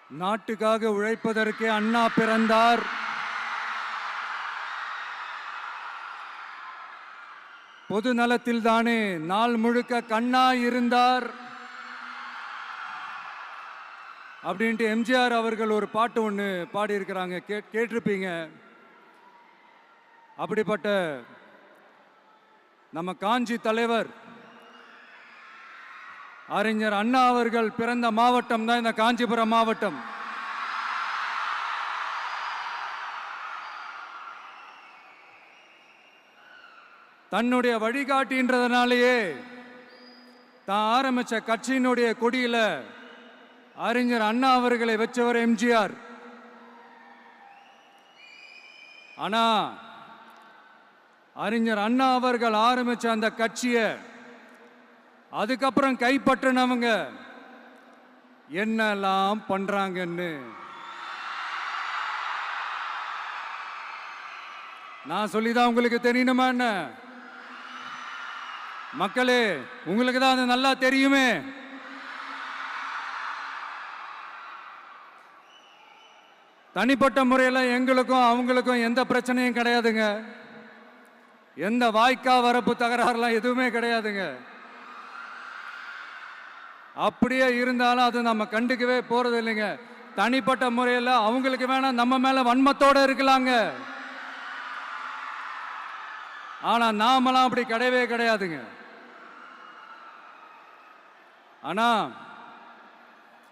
நாட்டுக்காக உழைப்பதற்கே அண்ணா பிறந்தார். பொது நலத்தில் தானே நாள் முழுக்க கண்ணா இருந்தார் அப்படின்ட்டு எம்ஜிஆர் அவர்கள் ஒரு பாட்டு ஒன்று பாடியிருக்கிறாங்க, கேட்டிருப்பீங்க. அப்படிப்பட்ட நம்ம காஞ்சி தலைவர் அறிஞர் அண்ணா அவர்கள் பிறந்த மாவட்டம் தான் இந்த காஞ்சிபுரம் மாவட்டம். தன்னுடைய வழிகாட்டின்றதுனாலேயே தான் ஆரம்பிச்ச கட்சியினுடைய கொடியில அறிஞர் அண்ணா அவர்களை வச்சவர் எம்ஜிஆர். ஆனா அறிஞர் அண்ணா அவர்கள் ஆரம்பிச்ச அந்த கட்சியை அதுக்கப்புறம் கைப்பற்றினவங்க என்னெல்லாம் பண்றாங்கன்னு நான் சொல்லிதான் உங்களுக்கு தெரியணுமா என்ன? மக்களே, உங்களுக்கு தான் அது நல்லா தெரியுமே. தனிப்பட்ட முறையில் எங்களுக்கும் அவங்களுக்கும் எந்த பிரச்சனையும் கிடையாதுங்க. எந்த வாய்க்கா வரப்பு தகராறுலாம் எதுவுமே கிடையாதுங்க. அப்படியே இருந்தாலும் அது நம்ம கண்டுக்கவே போறது இல்லைங்க. தனிப்பட்ட முறையில் அவங்களுக்கு வேணா நம்ம மேல வன்மத்தோட இருக்கலாங்க. ஆனா நாமெல்லாம் அப்படி கிடையவே கிடையாதுங்க. ஆனா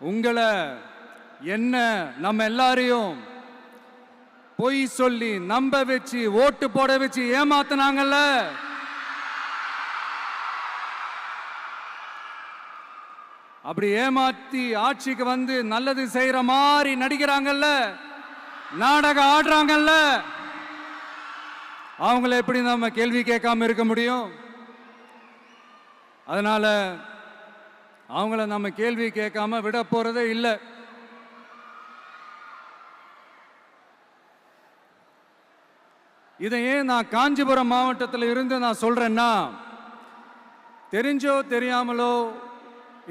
உங்களை என்ன நம்ம எல்லாரையும் பொய் சொல்லி நம்ப வச்சு ஓட்டு போட வச்சு ஏமாத்தினாங்கல்ல, அப்படி ஏமாத்தி ஆட்சிக்கு வந்து நல்லது செய்யற மாதிரி நடிக்கிறாங்கல்ல, நாடகம் ஆடுறாங்கல்ல, அவங்கள எப்படி நம்ம கேள்வி கேட்காம இருக்க முடியும்? அதனால அவங்கள நம்ம கேள்வி கேட்காம விட போறதே இல்லை. இதை ஏன் நான் காஞ்சிபுரம் மாவட்டத்தில் இருந்து நான் சொல்றேன்னா, தெரிஞ்சோ தெரியாமலோ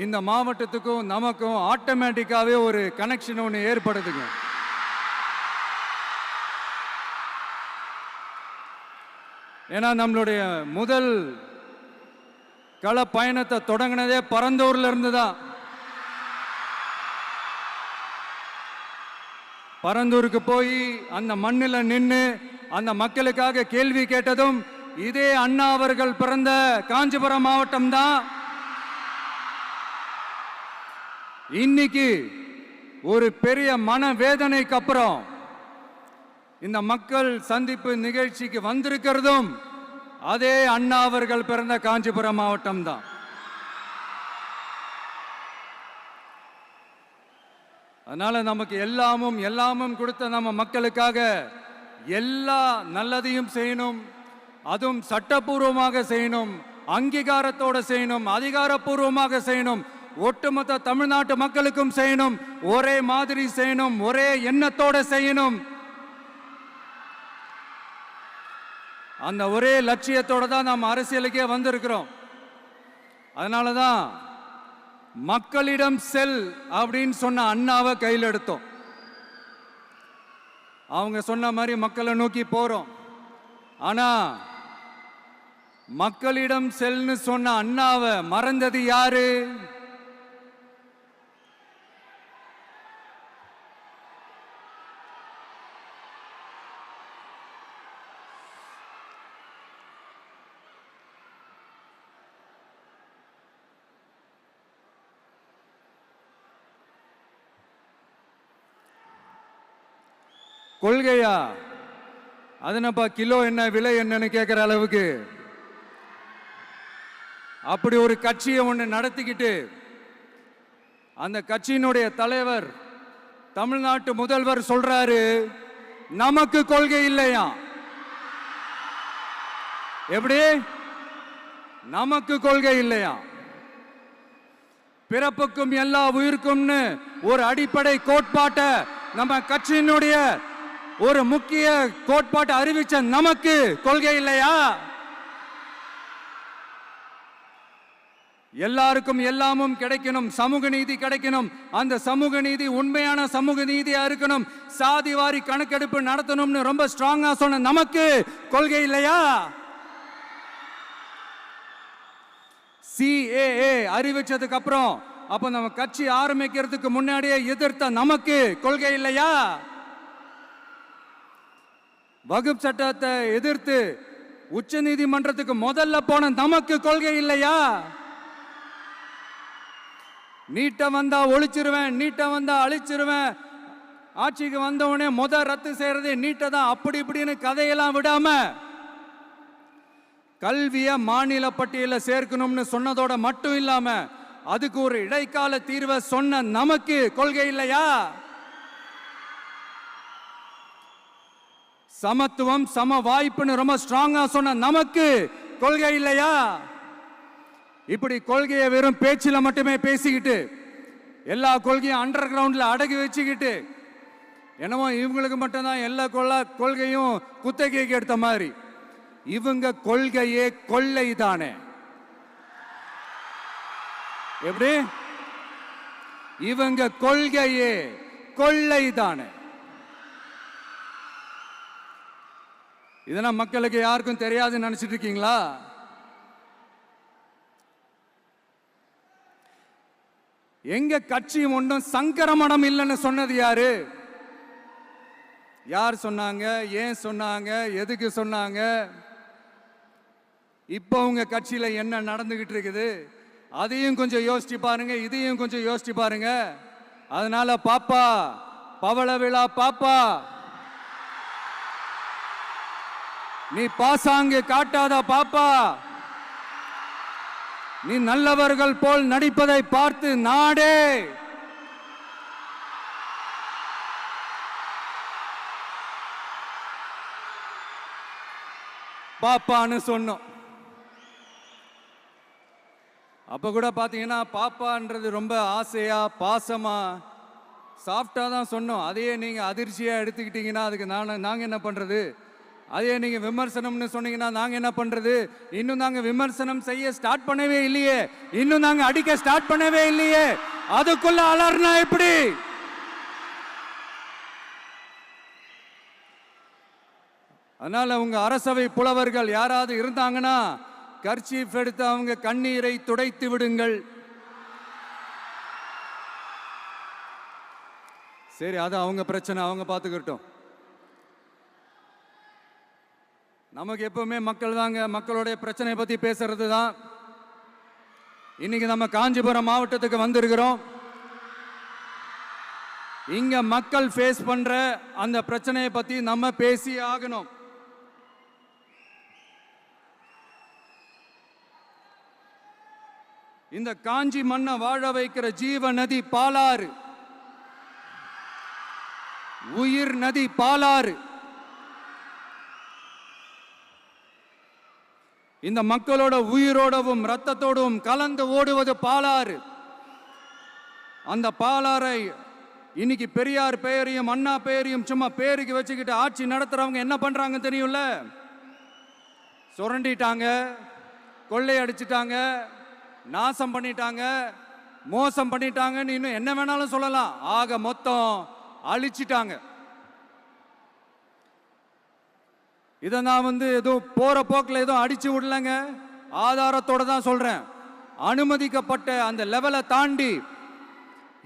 இந்த மாவட்டத்துக்கும் நமக்கும் ஆட்டோமேட்டிக்காவே ஒரு கனெக்ஷன் ஒன்று ஏற்படுதுங்க. ஏன்னா நம்மளுடைய முதல் கள பயணத்தை தொடங்கினதே பரந்தூர்ல இருந்து தான். பரந்தூருக்கு போய் அந்த மண்ணில் நின்று அந்த மக்களுக்காக கேள்வி கேட்டதும் இதே அண்ணா அவர்கள் பிறந்த காஞ்சிபுரம் மாவட்டம் தான். இன்னைக்கு ஒரு பெரிய மனவேதனைக்கு அப்புறம் இந்த மக்கள் சந்திப்பு நிகழ்ச்சிக்கு வந்திருக்கிறதும் அதே அண்ணா அவர்கள் பிறந்த காஞ்சிபுரம் மாவட்டம் தான். அதனால நமக்கு எல்லாமும் கொடுத்த நம்ம மக்களுக்காக எல்லா நல்லதையும் செய்யணும். அதுவும் சட்டப்பூர்வமாக செய்யணும், அங்கீகாரத்தோட செய்யணும், அதிகாரப்பூர்வமாக செய்யணும், ஒட்டுமொத்த தமிழ்நாட்டு மக்களுக்கும் செய்யணும், ஒரே மாதிரி செய்யணும், ஒரே எண்ணத்தோட செய்யணும். அந்த ஒரே லட்சியத்தோட தான் நாம் அரசியலுக்கே வந்திருக்கிறோம். அதனாலதான் மக்களிடம் செல் அப்படின்னு சொன்ன அண்ணாவை கையில் எடுத்தோம். அவங்க சொன்ன மாதிரி மக்களை நோக்கி போறோம். ஆனா மக்களிடம் செல்னு சொன்ன அண்ணாவை மறந்தது யாரு? கொள்கையா? அதனப்பா கிலோ என்ன விலை என்னன்னு கேட்கிற அளவுக்கு அப்படி ஒரு கட்சியை ஒன்று நடத்திக்கிட்டு அந்த கட்சியினுடைய தலைவர் தமிழ்நாட்டு முதல்வர் சொல்றாரு, நமக்கு கொள்கை இல்லையா? எப்படி? நமக்கு கொள்கை இல்லையா? பிறப்புக்கும் எல்லா உயிருக்கும்னு ஒரு அடிப்படை கோட்பாட்டை நம்ம கட்சியினுடைய ஒரு முக்கிய கோட்பாட்டை அறிவிச்ச நமக்கு கொள்கை இல்லையா? எல்லாருக்கும் எல்லாமும் கிடைக்கணும், சமூக நீதி கிடைக்கணும். அந்த சமூக நீதி உண்மையான சமூக நீதியா இருக்கணும். சாதிவாரி கணக்கெடுப்பு நடத்தணும்னு ரொம்ப ஸ்ட்ராங்கா சொன்ன நமக்கு கொள்கை இல்லையா? CAA அறிவிச்சதுக்கு அப்புறம் அப்ப நம்ம கட்சி ஆரம்பிக்கிறதுக்கு முன்னாடியே எதிர்த்த நமக்கு கொள்கை இல்லையா? வகுப்பு சட்டத்தை எதிர்த்து உச்ச நீதிமன்றத்துக்கு முதல்ல போன நமக்கு கொள்கை இல்லையா? நீட்ட வந்தா ஒழிச்சிருவேன், நீட்ட வந்தா அழிச்சிருவேன், ஆட்சிக்கு வந்தவனே ரத்து செய்யறதே நீட்ட தான், அப்படி இப்படின்னு கதையெல்லாம் விடாம கல்விய மாநில பட்டியல சேர்க்கணும்னு சொன்னதோட மட்டும் இல்லாம அதுக்கு ஒரு இடைக்கால தீர்வை சொன்ன நமக்கு கொள்கை இல்லையா? சமத்துவம் சம வாய்ப்புன்னு ரொம்ப ஸ்ட்ராங்கா சொன்ன நமக்கு கொள்கை இல்லையா? இப்படி கொள்கையை வெறும் பேச்சில மட்டுமே பேசிக்கிட்டு எல்லா கொள்கையும் அண்டர் கிரவுண்ட்ல அடக்கி வச்சுக்கிட்டு என்னமோ இவங்களுக்கு மட்டும்தான் எல்லா கொள்கையும் குத்தகைக்கு எடுத்த மாதிரி. இவங்க கொள்கையே கொள்ளை தானே. எப்படி? இவங்க கொள்கையே கொள்ளை தானே. இதெல்லாம் மக்களுக்கு யாருக்கும் தெரியாதுன்னு நினைச்சிட்டு இருக்கீங்களா? எங்க கட்சி ஒன்றும் சங்கரமடம் இல்லைன்னு சொன்னது யாரு? யார் சொன்னாங்க? ஏன் சொன்னாங்க? எதுக்கு சொன்னாங்க? இப்போ உங்க கட்சியில என்ன நடந்துகிட்டு இருக்குது அதையும் கொஞ்சம் யோசிச்சு பாருங்க, இதையும் கொஞ்சம் யோசிச்சு பாருங்க. அதனால பாப்பா, பவள விழா பாப்பா, நீ பாசாங்கு காட்டாத பாப்பா. நீ நல்லவர்கள் போல் நடிப்பதை பார்த்து நாடே பாப்பான்னு சொன்னோம். அப்ப கூட பாத்தீங்கன்னா பாப்பான்றது ரொம்ப ஆசையா பாசமா சாஃப்டா தான் சொன்னோம். அதையே நீங்க அதிர்ச்சியா எடுத்துக்கிட்டீங்கன்னா அதுக்கு நாங்க என்ன பண்றது? அதே நீங்க விமர்சனம்னு சொன்னீங்கன்னா நாங்க என்ன பண்றது? இன்னும் நாங்க விமர்சனம் செய்ய ஸ்டார்ட் பண்ணவே இல்லையே, இன்னும் நாங்க அடிக்க ஸ்டார்ட் பண்ணவே இல்லையே, அதுக்குள்ள அலர்னா எப்படி? அதனால உங்க அரசவை புலவர்கள் யாராவது இருந்தாங்கன்னா கர்ச்சீஃப் எடுத்து அவங்க கண்ணீரை துடைத்து விடுங்கள். சரி, அது அவங்க பிரச்சனை, அவங்க பார்த்துக்கிட்டோம். நமக்கு எப்பவுமே மக்கள் தாங்க, மக்களுடைய பிரச்சனை பத்தி பேசுறது தான். இன்னைக்கு நம்ம காஞ்சிபுரம் மாவட்டத்துக்கு வந்திருக்கிறோம். இங்க மக்கள் ஃபேஸ் பண்ற அந்த பிரச்சனையை பத்தி நம்ம பேசி ஆகணும். இந்த காஞ்சி மண்ணை வாழ வைக்கிற ஜீவ நதி பாலாறு, உயிர் நதி பாலாறு. இந்த மக்களோட உயிரோடவும் ரத்தத்தோடும் கலந்து ஓடுவது பாலாறு. அந்த பாலாறை இன்னைக்கு பெரியார் பெயரையும் அண்ணா பெயரையும் சும்மா பேருக்கு வச்சுக்கிட்டு ஆட்சி நடத்துறவங்க என்ன பண்றாங்க தெரியும்ல? சுரண்டிட்டாங்க, கொள்ளையடிச்சிட்டாங்க, நாசம் பண்ணிட்டாங்க, மோசம் பண்ணிட்டாங்கன்னு இன்னும் என்ன வேணாலும் சொல்லலாம். ஆக மொத்தம் அழிச்சிட்டாங்க. இதை நான் ஏதோ போற போக்கில் ஏதோ அடிச்சு விடலங்க, ஆதாரத்தோட தான் சொல்றேன். அனுமதிக்கப்பட்ட அந்த லெவலை தாண்டி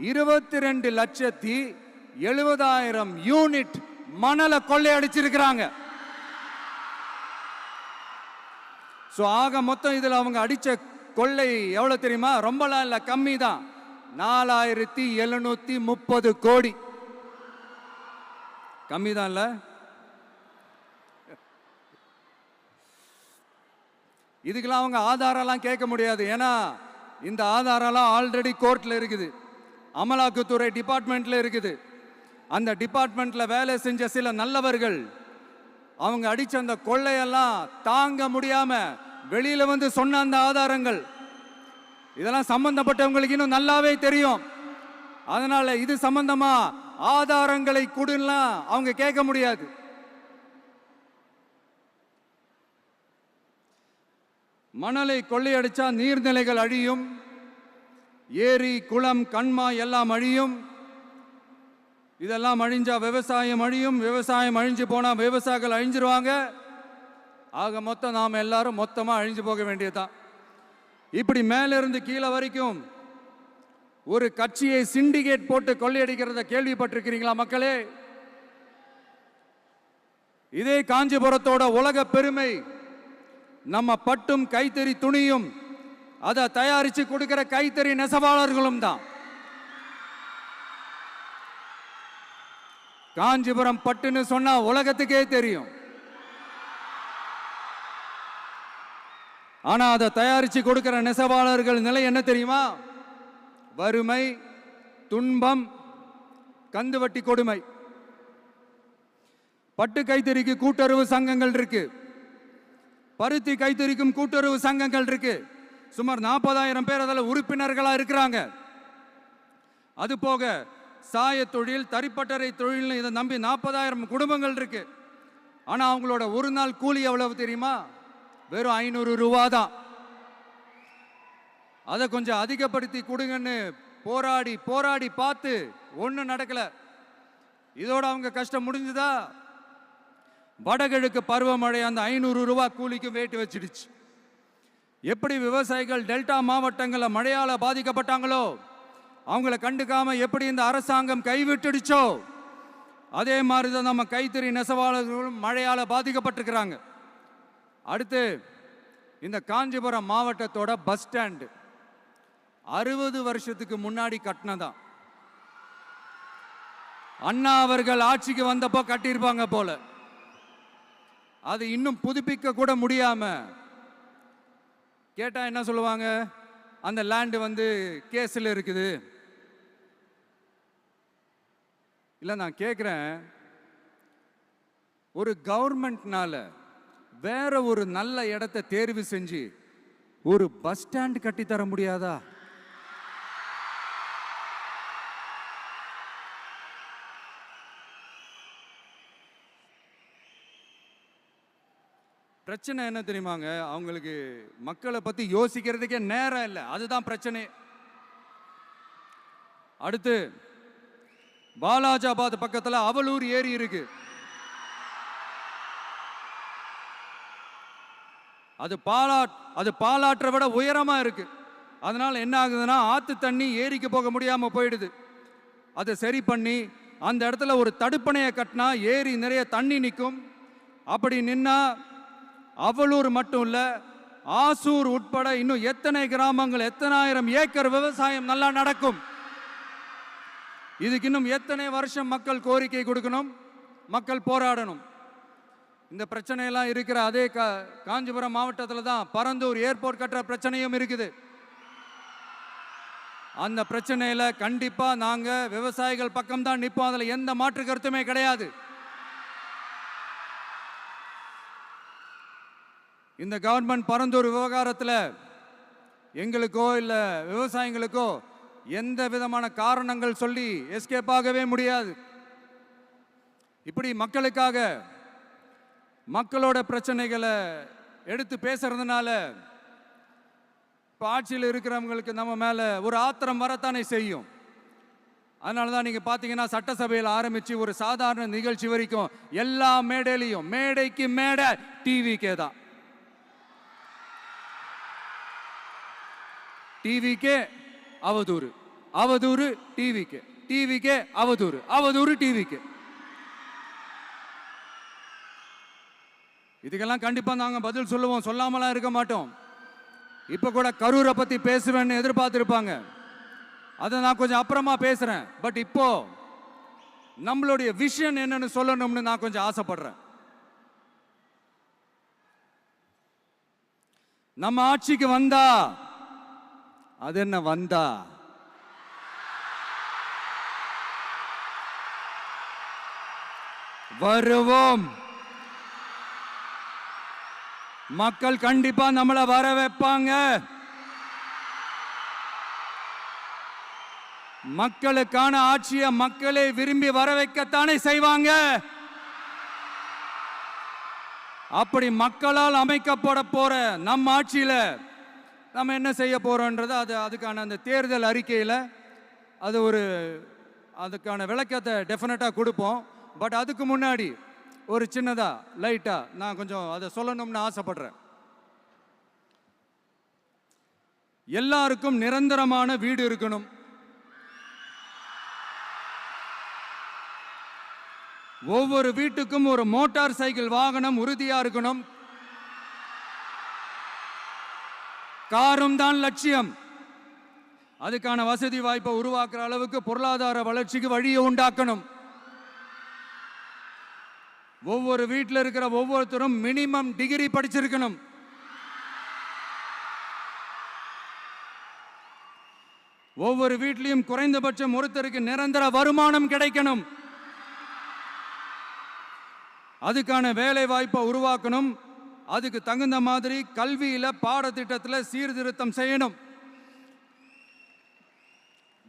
22,70,000 யூனிட் மணலை கொள்ளையடிச்சிருக்கிறாங்க. ஆக மொத்தம் இதுல அவங்க அடிச்ச கொள்ளை எவ்வளவு தெரியுமா? ரொம்பலாம் இல்ல, கம்மி தான். 4,730 கோடி. கம்மி தான் இல்ல? இதுக்கெல்லாம் அவங்க ஆதாரம்லாம் கேட்க முடியாது. ஏன்னா இந்த ஆதாரம்லாம் ஆல்ரெடி கோர்ட்ல இருக்குது, அமலாக்கத்துறை டிபார்ட்மெண்ட்ல இருக்குது. அந்த டிபார்ட்மெண்ட்ல வேலை செஞ்ச சில நல்லவர்கள் அவங்க அடிச்ச அந்த கொள்ளையெல்லாம் தாங்க முடியாம வெளியில சொன்ன அந்த ஆதாரங்கள் இதெல்லாம் சம்பந்தப்பட்டவங்களுக்கு இன்னும் நல்லாவே தெரியும். அதனால இது சம்பந்தமா ஆதாரங்களை கொடுலாம் அவங்க கேட்க முடியாது. மணலை கொள்ளையடிச்சா நீர்நிலைகள் அழியும், ஏரி குளம் கண்மாய் எல்லாம் அழியும். இதெல்லாம் அழிஞ்சா விவசாயம் அழியும், விவசாயம் அழிஞ்சு போனா விவசாயிகள் அழிஞ்சிருவாங்க. ஆக மொத்தம் நாம் எல்லாரும் மொத்தமா அழிஞ்சு போக வேண்டியதுதான். இப்படி மேலிருந்து கீழே வரைக்கும் ஒரு கட்சியை சிண்டிகேட் போட்டு கொள்ளையடிக்கிறத கேள்விப்பட்டிருக்கிறீங்களா மக்களே? இதே காஞ்சிபுரத்தோட உலக பெருமை நம்ம பட்டும் கைத்தறி துணியும், அதை தயாரிச்சு கொடுக்கிற கைத்தறி நெசவாளர்களும் தான். காஞ்சிபுரம் பட்டுன்னு சொன்னா உலகத்துக்கே தெரியும். ஆனா அதை தயாரிச்சு கொடுக்கிற நெசவாளர்கள் நிலை என்ன தெரியுமா? வறுமை, துன்பம், கந்துவட்டி கொடுமை. பட்டு கைத்தறிக்கு கூட்டுறவு சங்கங்கள் இருக்கு, பருத்தி கைத்தறிக்கும் கூட்டுறவு சங்கங்கள் இருக்கு. சுமார் 40,000 பேர் அதில் உறுப்பினர்களா இருக்கிறாங்க. அது போக சாய தொழில், தறிப்பட்டறை தொழில், இதை நம்பி 40,000 குடும்பங்கள் இருக்கு. ஆனா அவங்களோட ஒரு நாள் கூலி எவ்வளவு தெரியுமா? வெறும் 500 ரூபா தான். அதை கொஞ்சம் அதிகப்படுத்தி கொடுங்கன்னு போராடி போராடி பார்த்து ஒன்றும் நடக்கல. இதோட அவங்க கஷ்டம் முடிஞ்சுதா? வடகிழக்கு பருவமழை அந்த 500 ரூபா கூலிக்கு வேட்டு வச்சிடுச்சு. எப்படி விவசாயிகள் டெல்டா மாவட்டங்களில் மழையால பாதிக்கப்பட்டாங்களோ, அவங்கள கண்டுக்காம எப்படி இந்த அரசாங்கம் கைவிட்டுடுச்சோ, அதே மாதிரி தான் நம்ம கைத்தறி நெசவாளர்களும் மழையால பாதிக்கப்பட்டிருக்கிறாங்க. அடுத்து இந்த காஞ்சிபுரம் மாவட்டத்தோட பஸ் ஸ்டாண்டு 60 வருஷத்துக்கு முன்னாடி கட்டினதான். அண்ணா அவர்கள் ஆட்சிக்கு வந்தப்போ கட்டியிருப்பாங்க போல. அது இன்னும் புதுப்பிக்க கூட முடியாம, கேட்டா என்ன சொல்லுவாங்க? அந்த லேண்டு வந்து கேஸ்ல இருக்குது. இல்ல நான் கேட்கிறேன், ஒரு கவர்மெண்ட்னால வேற ஒரு நல்ல இடத்தை தேர்வு செஞ்சு ஒரு பஸ் ஸ்டாண்ட் கட்டி தர முடியாதா? பிரச்சனை என்ன தெரியுமாங்க? அவங்களுக்கு மக்களை பத்தி யோசிக்கிறதுக்கே நேரம் இல்லை. அதுதான் பிரச்சனை. அடுத்து வாலாஜாபாத் பக்கத்துல அவலூர் ஏரி இருக்கு. அது பாலாற்றை விட உயரமா இருக்கு. அதனால என்ன ஆகுதுன்னா, ஆத்து தண்ணி ஏரிக்கு போக முடியாம போயிடுது. அதை சரி பண்ணி அந்த இடத்துல ஒரு தடுப்பணையை கட்டினா ஏரி நிறைய தண்ணி நிற்கும். அப்படி நின்னா அவலூர் மட்டும் இல்ல, ஆசூர் உட்பட இன்னும் எத்தனை கிராமங்கள், எத்தனை ஆயிரம் ஏக்கர் விவசாயம் நல்லா நடக்கும். இதுக்கு இன்னும் எத்தனை வருஷம் மக்கள் கோரிக்கை கொடுக்கணும், மக்கள் போராடணும். இந்த பிரச்சனையெல்லாம் இருக்கிற அதே காஞ்சிபுரம் மாவட்டத்தில் தான் பரந்தூர் ஏர்போர்ட் கட்டுற பிரச்சனையும் இருக்குது. அந்த பிரச்சனையில கண்டிப்பா நாங்க விவசாயிகள் பக்கம் தான் நிற்போம். அதுல எந்த மாற்று கருத்துமே கிடையாது. இந்த கவர்மெண்ட் பரந்தூர் விவகாரத்தில் எங்களுக்கோ இல்ல விவசாயிகளுக்கோ எந்த விதமான காரணங்கள் சொல்லி எஸ்கேப் ஆகவே முடியாது. இப்படி மக்களுக்காக மக்களோட பிரச்சனைகளை எடுத்து பேசுறதுனால இப்போ ஆட்சியில் இருக்கிறவங்களுக்கு நம்ம மேல ஒரு ஆத்திரம் வரத்தானே செய்யும். அதனால தான் நீங்க பார்த்தீங்கன்னா சட்டசபையில் ஆரம்பிச்சு ஒரு சாதாரண நிகழ்ச்சி வரைக்கும் எல்லா மேடையிலையும் மேடைக்கு மேடை டிவிக்கே தான். டிவிக்கே அவதூறு, அவதூறு டிவிக்கே, டிவிக்கே அவதூறு, அவதூறு டிவிக்கே. இதுக்கெல்லாம் கண்டிப்பா நாங்க பதில் சொல்லுவோம், சொல்லாமலாம் இருக்க மாட்டோம். இப்ப கூட கரூரை பத்தி பேசுவேன்னு எதிர்பார்த்திருப்பாங்க. அதை நான் கொஞ்சம் அப்புறமா பேசுறேன். பட் இப்போ நம்மளுடைய விஷன் என்னன்னு சொல்லணும்னு நான் கொஞ்சம் ஆசைப்படுறேன். நம்ம ஆட்சிக்கு வந்தா, அது என்ன வந்தா, வருவோம். மக்கள் கண்டிப்பா நம்மளை வர வைப்பாங்க. மக்களுக்கான ஆட்சியை மக்களே விரும்பி வர வைக்கத்தானே செய்வாங்க. அப்படி மக்களால் அமைக்கப்பட போற நம் ஆட்சியில நம்ம என்ன செய்ய போறோம்ன்றது அதுக்கான அந்த தேர்தல் அறிக்கையில் அதுக்கான விளக்கத்தை டெஃபினட்டா கொடுப்போம். பட் அதுக்கு முன்னாடி ஒரு சின்னதா லைட்டா நான் கொஞ்சம் அதை சொல்லணும்னு ஆசைப்படுறேன். எல்லாருக்கும் நிரந்தரமான வீடு இருக்கணும். ஒவ்வொரு வீட்டுக்கும் ஒரு மோட்டார் சைக்கிள் வாகனம் உறுதியா இருக்கணும். காரும் தான் லட்சியம். அதுக்கான வசதி வாய்ப்பை உருவாக்குற அளவுக்கு பொருளாதார வளர்ச்சிக்கு வழியை உண்டாக்கணும். ஒவ்வொரு வீட்டில் இருக்கிற ஒவ்வொருத்தரும் மினிமம் டிகிரி படிச்சிருக்கணும். ஒவ்வொரு வீட்லையும் குறைந்தபட்சம் ஒருத்தருக்கு நிரந்தர வருமானம் கிடைக்கணும். அதுக்கான வேலை வாய்ப்பை உருவாக்கணும். அதுக்கு தகுந்த மாதிரி கல்வியில பாடத்திட்டத்தில் சீர்திருத்தம் செய்யணும்.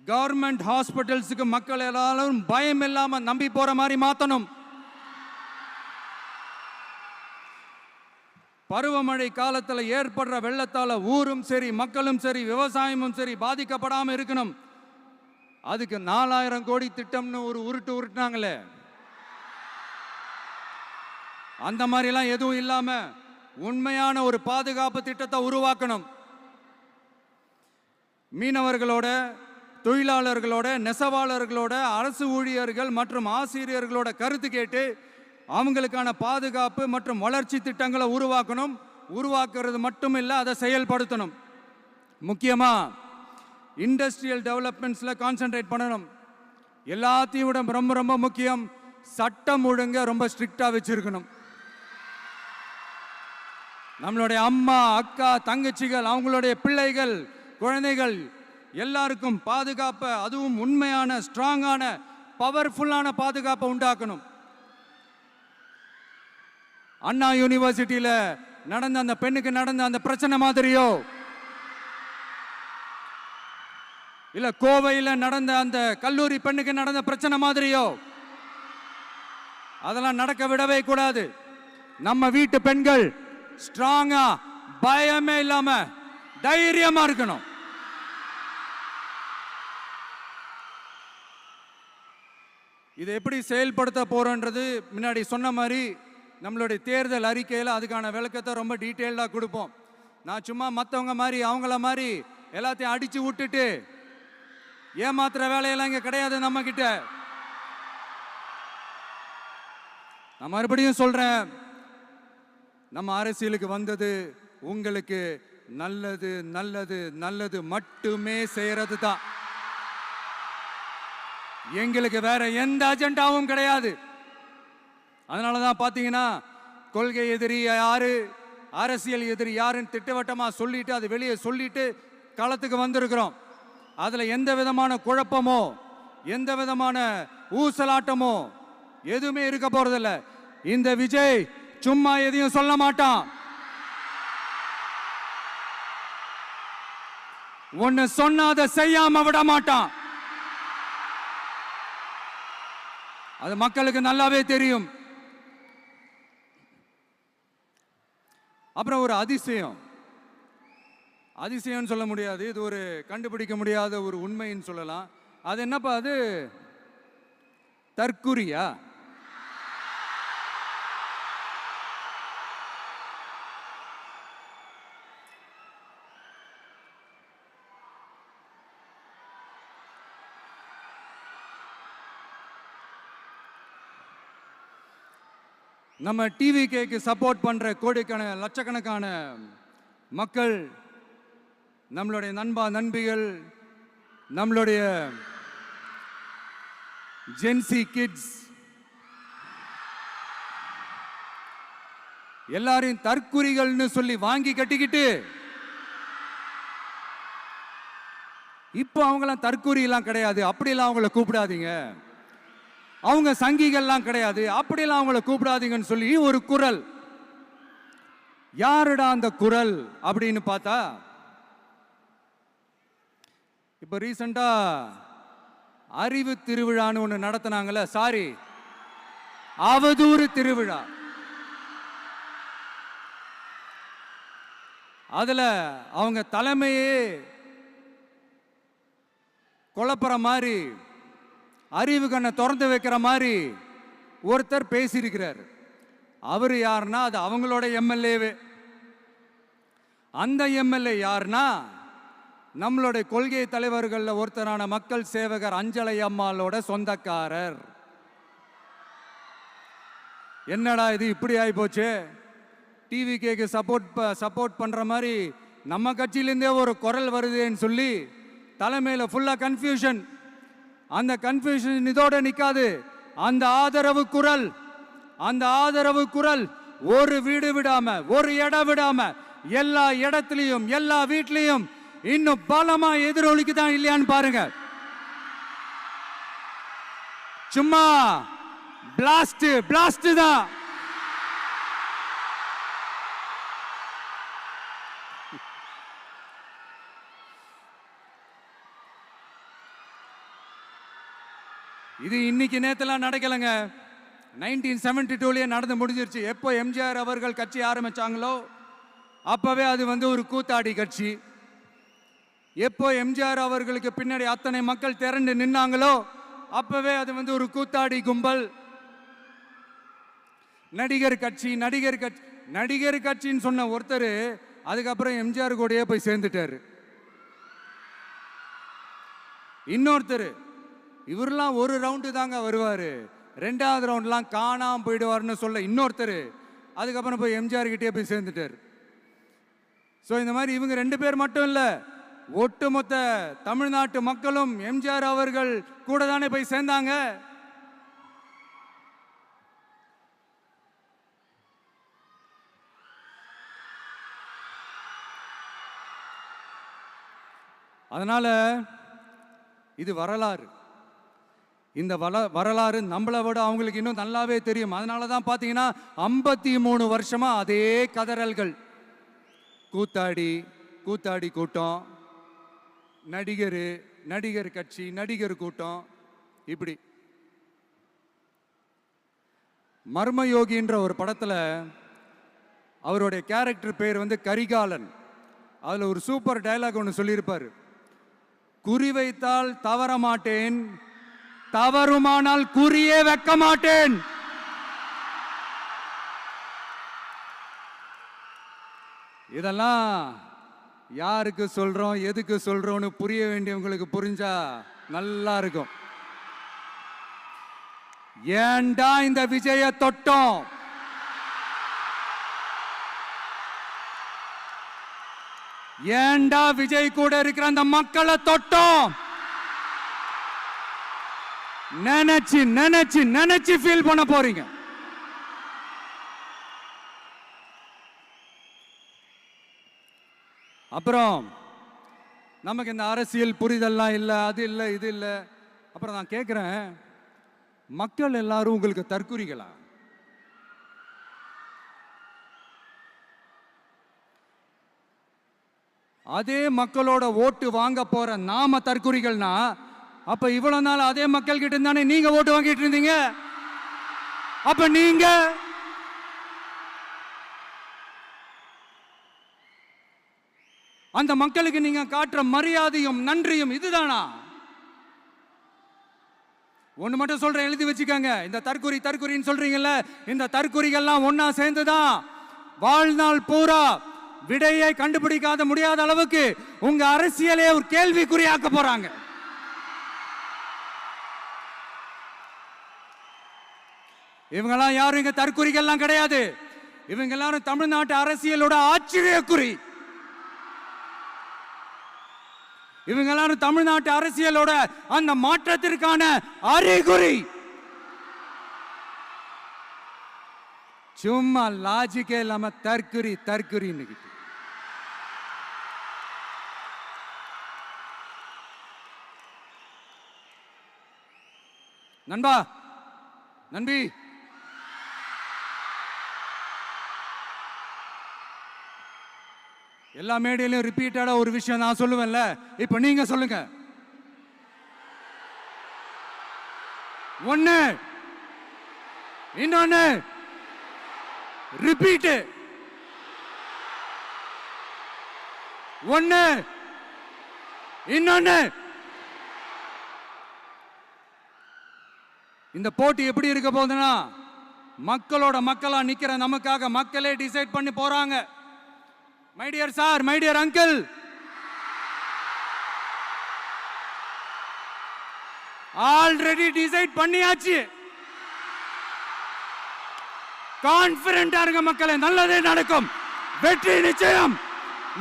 கவர்மெண்ட் ஹாஸ்பிட்டல்ஸுக்கு மக்கள் எல்லாரும் பயம் இல்லாம நம்பி போற மாதிரி மாத்தணும். பருவமழை காலத்தில் ஏற்படுற வெள்ளத்தால ஊரும் சரி மக்களும் சரி விவசாயமும் சரி பாதிக்கப்படாம இருக்கணும். அதுக்கு 4000 கோடி திட்டம்னு ஒரு உருட்டுனாங்களே, அந்த மாதிரிலாம் எதுவும் இல்லாம உண்மையான ஒரு பாதுகாப்பு திட்டத்தை உருவாக்கணும். மீனவர்களோட, தொழிலாளர்களோட, நெசவாளர்களோட, அரசு ஊழியர்கள் மற்றும் ஆசிரியர்களோட கருத்து கேட்டு அவங்களுக்கான பாதுகாப்பு மற்றும் வளர்ச்சி திட்டங்களை உருவாக்கணும். உருவாக்குறது மட்டும் இல்லை, அதை செயல்படுத்தணும். முக்கியமா இண்டஸ்ட்ரியல் டெவலப்மெண்ட்ஸ்ல கான்சென்ட்ரேட் பண்ணணும். எல்லாத்தையும் விட ரொம்ப ரொம்ப முக்கியம், சட்டம் ஒழுங்க ரொம்ப ஸ்ட்ரிக்டா வச்சிருக்கணும். நம்மளுடைய அம்மா, அக்கா, தங்கச்சிகள், அவங்களுடைய பிள்ளைகள், குழந்தைகள் எல்லாருக்கும் பாதுகாப்பை, அதுவும் உண்மையான ஸ்ட்ராங்கான பவர்ஃபுல்லான பாதுகாப்பை உண்டாக்கணும். அண்ணா யூனிவர்சிட்டியில நடந்த அந்த பெண்ணுக்கு நடந்த அந்த பிரச்சனை மாதிரியோ, இல்ல கோவையில் நடந்த அந்த கல்லூரி பெண்ணுக்கு நடந்த பிரச்சனை மாதிரியோ அதெல்லாம் நடக்க விடவே கூடாது. நம்ம வீட்டு பெண்கள் ஸ்ட்ராங்கா, பயமே இல்லாம தைரியமா இருக்கணும். இதை எப்படி செயல்படுத்த போறோன்றது முன்னாடி சொன்ன மாதிரி நம்மளுடைய தேர்தல் அறிக்கையில் அதுக்கான விளக்கத்தை ரொம்ப டீட்டெயில்டாக கொடுப்போம். நான் சும்மா மற்றவங்க மாதிரி அவங்கள மாதிரி எல்லாத்தையும் அடிச்சு விட்டுட்டு ஏமாத்துற வேலையெல்லாம் இங்கே கிடையாது நம்ம கிட்ட. நான் மறுபடியும் சொல்றேன், நம்ம அரசியலுக்கு வந்தது உங்களுக்கு நல்லது நல்லது நல்லது மட்டுமே செய்யறது தான். எங்களுக்கு வேற எந்த அஜெண்டாவும் கிடையாது. அதனாலதான் பாத்தீங்கன்னா கொள்கை எதிரி யாரு, அரசியல் எதிரி யாருன்னு திட்டவட்டமா சொல்லிட்டு அது வெளியே சொல்லிட்டு களத்துக்கு வந்திருக்கிறோம். அதுல எந்த விதமான குழப்பமோ எந்த விதமான ஊசலாட்டமோ எதுவுமே இருக்க போறதில்ல. இந்த விஜய் சும்மா எதையும் சொல்ல மாட்டான். ஒன்னு சொன்னா அதை செய்யாம விட மாட்டான். அது மக்களுக்கு நல்லாவே தெரியும். அப்புறம் ஒரு அதிசயம் சொல்ல முடியாது, இது ஒரு கண்டுபிடிக்க முடியாத ஒரு உண்மைன்னு சொல்லலாம். அது என்னப்பா, அது தற்குறியா? நம்ம டிவிகேக்கு சப்போர்ட் பண்ற கோடிக்கணக்கான லட்சக்கணக்கான மக்கள், நம்மளுடைய நண்பிகள், நம்மளுடைய ஜென்சி கிட்ஸ் எல்லாரையும் தற்குறிகள்னு சொல்லி வாங்கி கட்டிக்கிட்டு இப்போ அவங்களாம் தற்குறி எல்லாம் கிடையாது, அப்படிலாம் அவங்கள கூப்பிடாதீங்க, அவங்க சங்கிகள்லாம் கிடையாது, அப்படிலாம் அவங்கள கூப்பிடாதீங்கன்னு சொல்லி ஒரு குரல். யாருடா அந்த குரல் அப்படின்னு பார்த்தா, இப்ப ரீசெண்டா அறிவு திருவிழான்னு ஒண்ணு நடத்தினாங்கல்ல, சாரி அவதூறு திருவிழா. அதுல அவங்க தலைமையே குழப்புற மாதிரி, அறிவு கண்ணை திறந்து வைக்கிற மாதிரி ஒருத்தர் பேசியிருக்கிறார். அவர் யாருன்னா அது அவங்களோட எம்எல்ஏவே. அந்த எம்எல்ஏ யாருன்னா நம்மளுடைய கொள்கை தலைவர்கள் ஒருத்தரான மக்கள் சேவகர் அஞ்சலை அம்மாளோட சொந்தக்காரர். என்னடா இது இப்படி ஆகி போச்சு? டிவிகேக்கு சப்போர்ட் பண்ற மாதிரி நம்ம கட்சியிலேருந்தே ஒரு குரல் வருதுன்னு சொல்லி தலைமையில் ஃபுல்லா கன்ஃபியூஷன். அந்த கன்ஃபியூஷன் இதோட நிக்காது. அந்த ஆதரவு குரல் ஒரு வீடு விடாம, ஒரு இடம் விடாம, எல்லா இடத்துலயும், எல்லா வீட்லயும் இன்னும் பலமா எதிரொலிக்குதான் இல்லையான்னு பாருங்க. சும்மா பிளாஸ்ட் தான். இது இன்னைக்கு நேத்தெல்லாம் நடக்கலைங்க. 1972லயே நடந்து முடிஞ்சிருச்சு. எப்போ எம்ஜிஆர் அவர்கள் கட்சி ஆரம்பிச்சாங்களோ அப்பவே அது ஒரு கூத்தாடி கட்சி. எப்போ எம்ஜிஆர் அவர்களுக்கு பின்னாடி அத்தனை மக்கள் திரண்டு நின்னாங்களோ அப்பவே அது ஒரு கூத்தாடி கும்பல். நடிகர் கட்சின்னு சொன்ன ஒருத்தர் அதுக்கப்புறம் எம்ஜிஆர் கூடயே போய் சேர்ந்துட்டாரு. இன்னொருத்தர் இவரெல்லாம் ஒரு ரவுண்டு தாங்க வருவாரு, ரெண்டாவது ரவுண்ட்லாம் காணாம போயிடுவார்னு சொல்ல இன்னொருத்தர் அதுக்கப்புறம் போய் எம்ஜிஆர் கிட்டே போய் சேர்ந்துட்டார். ஸோ இந்த மாதிரி இவங்க 2 பேர் மட்டும் இல்லை, ஒட்டுமொத்த தமிழ்நாட்டு மக்களும் எம்ஜிஆர் அவர்கள் கூட தானே போய் சேர்ந்தாங்க. அதனால இது வரலாறு. இந்த வரலாறு நம்மளை விட அவங்களுக்கு இன்னும் நல்லாவே தெரியும். அதனால தான் பார்த்தீங்கன்னா 53 வருஷமா அதே கதறல்கள். கூத்தாடி கூட்டம், நடிகர் கட்சி, நடிகர் கூட்டம், இப்படி. மர்மயோகின்ற ஒரு படத்துல அவருடைய கேரக்டர் பேர் கரிகாலன். அதுல ஒரு சூப்பர் டயலாக் ஒன்று சொல்லியிருப்பாரு. குறி வைத்தால் தவற மாட்டேன், தவறுமானால் குறியே வைக்க மாட்டேன். இதெல்லாம் யாருக்கு சொல்றோம், எதுக்கு சொல்றோம்னு புரிய வேண்டியவங்களுக்கு புரிஞ்சா நல்லா இருக்கும். ஏண்டா இந்த விஜய தொட்டோம், ஏண்டா விஜய் கூட இருக்கிற அந்த மக்களை தொட்டோம் நினைச்சு ஃபீல் பண்ண போறீங்க. அப்புறம் நமக்கு இந்த அரசியல் புரிதல்லாம் இல்லை, அது இல்லை, இது இல்லை. அப்புறம் நான் கேட்குறேன், மக்கள் எல்லாரும் உங்களுக்கு தற்குறிகளா? அதே மக்களோட ஓட்டு வாங்க போற நாம தற்குறிகள்னா அப்ப இவ்வளவு நாள் அதே மக்கள் கிட்ட தானே நீங்க ஓட்டு வாங்கிட்டு இருந்தீங்க. அப்ப நீங்க அந்த மக்களுக்கு நீங்க காட்டுற மரியாதையும் நன்றியும் இதுதானா? ஒண்ணு மட்டும் சொல்றேன், எழுதி வச்சுக்கோங்க. இந்த தற்குறின்னு சொல்றீங்கல்ல, இந்த தற்குறிகள்லாம் ஒன்னா சேர்ந்துதான் வாழ்நாள் பூரா விடையை கண்டுபிடிக்காத முடியாத அளவுக்கு உங்க அரசியலே ஒரு கேள்விக்குறியாக்க போறாங்க. இவங்கெல்லாம் யாரும் இங்க தற்குறிகள்லாம் கிடையாது. இவங்க எல்லாரும் தமிழ்நாட்டு அரசியலோட ஆச்சரியக்குறி. இவங்க எல்லாரும் தமிழ்நாட்டு அரசியலோட அந்த மாற்றத்திற்கான அறிகுறி. சும்மா லாஜிக்கே இல்லாம தற்குறி. நண்பி, எல்லா மேடையிலும் ரிப்பீட்டடா ஒரு விஷயம் நான் சொல்லுவேன்ல, இப்ப நீங்க சொல்லுங்க. ஒண்ணு, இன்னொன்னு, ரிப்பீட். ஒண்ணு. இன்னொன்னு, இந்த போட்டி எப்படி இருக்க போகுதுன்னா, மக்களோட மக்களா நிக்கிற நமக்காக மக்களே டிசைட் பண்ணி போறாங்க. My dear sir, my dear uncle, already decide பண்ணியாச்சு. கான்பிடென்டா இருக்க மக்களே, நல்லதே நடக்கும், வெற்றி நிச்சயம்.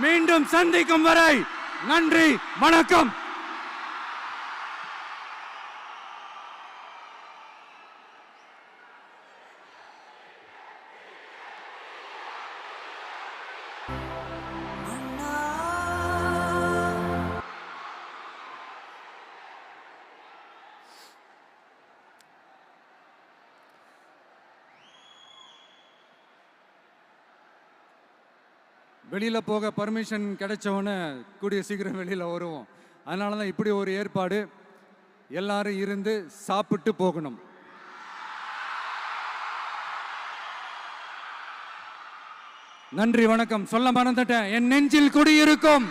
மீண்டும் சந்திக்கும் வரை நன்றி, வணக்கம். வெளியில் போக பர்மிஷன் கிடைச்சவொன்னே கூடிய சீக்கிரம் வெளியில் வருவோம். அதனால தான் இப்படி ஒரு ஏற்பாடு. எல்லாரும் இருந்து சாப்பிட்டு போகணும். நன்றி, வணக்கம். சொல்ல மறந்துட்டேன், என் நெஞ்சில் குடியிருக்கும்